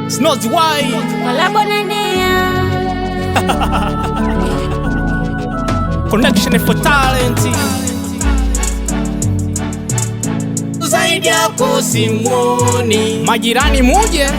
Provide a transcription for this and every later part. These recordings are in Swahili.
Snows Why Connection for talent. Zaidi yako simuoni, majirani muje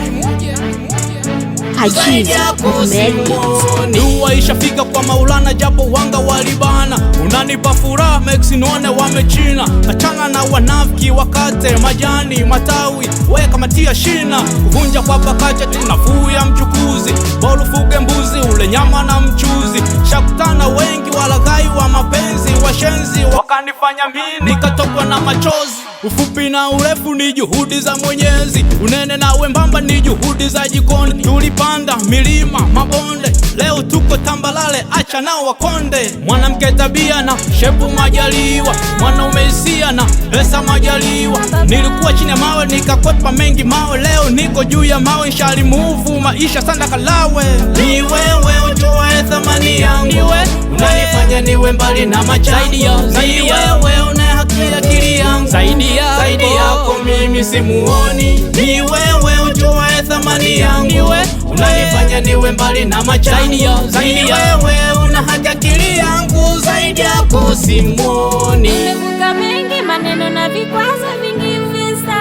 zaidi yako simuoni. Dua ishafika kwa Maulana japo wanga walibana. Unanipa furaha Mex nione wamechina. Achana na wanafiki wakate majani matawi weka matia shina. Kuvunja kwa pakacha tunafuu ya mchukuzi. Bolu fuge mbuzi ule nyama na mchuzi. Shakutana wengi walaghai wa mapenzi. Washenzi wakanifanya mimi nikatokwa na machozi. Ufupi na urefu ni juhudi za Mwenyezi. Unene na wembamba ni juhudi za jikoni. Tulipanda milima mabonde, leo tuko tambalale, acha nao wakonde. Mwanamke tabia na shepu majaliwa, mwanaume hisia na pesa majaliwa. Nilikuwa chini ya mawe nikakwepa mengi mawe, leo niko juu ya mawe nshali move maisha sanda kalawe. Ni wewe utoe thamani yangu, unanifanya niwe mbali na machani. Ni wewe una haki akili yangu, zaidi yako mimi simuoni. Ni wewe utoe thamani yangu, unanifanya niwe mbali na machani. Ni wewe una haki akili yangu, zaidi yako simuoni. Nimevuka mengi maneno na vikwazo vingi visa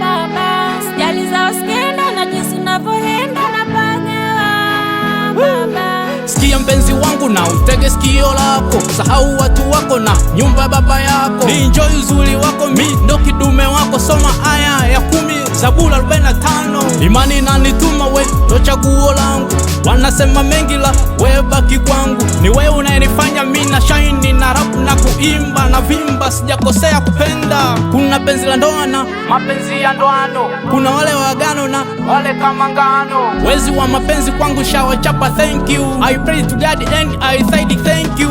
baba. Sijali za uskenda na jinsi unavyoenda na panga baba. Sikia mpenzi wangu na utege sikio lako, sahau watu wako na nyumba baba yako. Ni enjoy uzuri wako, mi ndo kidume wako. Soma aya ya 10 Zaburi 45. Imani inanituma we ndo chaguo langu. Wanasema mengi la we baki kwangu. Ni wewe unayenifanya mimi na shine na rap na kuimba na vimba. Sijakosea kupenda. Kuna penzi la ndoa na mapenzi ya ndoano. Kuna wale wa agano na wale kama ngano. Wezi wa mapenzi kwangu shawachapa thank you. I pray to God and I say thank you.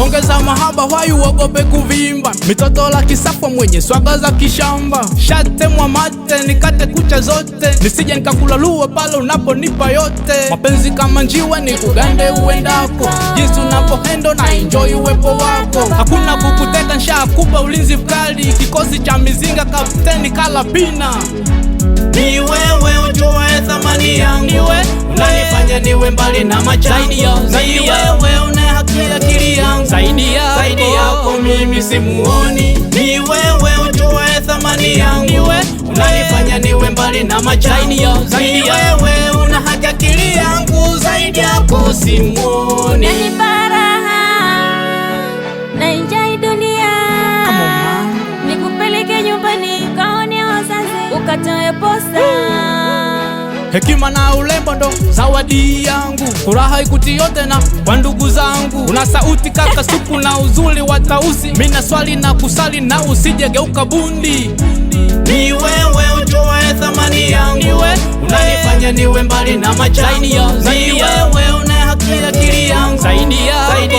Ongeza mahaba why uogope kuvimba. Mitoto la kisafa mwenye swaga za kishamba. Shate mwa mate nikate kucha zote. Nisije nikakulalua pale unaponipa yote. Mapenzi kama njiwa ni kugande uendako. Jinsi unapohendo na enjoy uwepo wako. Hakuna kukuteka nshakupa ulinzi mkali. Kikosi cha mizinga kapteni Kalapina. Ni wewe utoe thamani yangu, unanifanya niwe mbali na machani. Ni wewe una haki akili yangu, zaidi yako mimi simuoni. Ni wewe utoe thamani yangu, unanifanya niwe mbali na machani. Ni wewe una haki akili yangu, zaidi yako simuoni. Nanipa raha na enjoy dunia. Nikupeleke nyumbani kaone wazazi, ukatoe posa. Hekima na ulembo ndo zawadi yangu. Furaha ikuti yote na kwa ndugu zangu. Una sauti kaka suku na uzuri wa tausi. Mina swali na kusali na usije geuka bundi. Ni wewe utoe thamani yangu, unanifanya niwe mbali na machani. Ni wewe una haki akili yangu, zaidi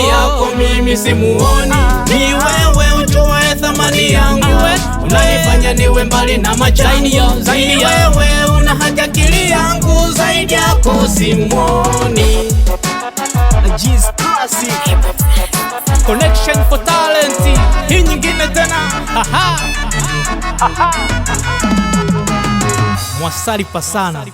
yako mimi simuoni. Ni wewe utoe thamani yangu, unanifanya niwe mbali na machani. Ni wewe una haki akili yangu, zaidi yako simuoni. Connection for talent. Hii nyingine tena. Mwasali pasana.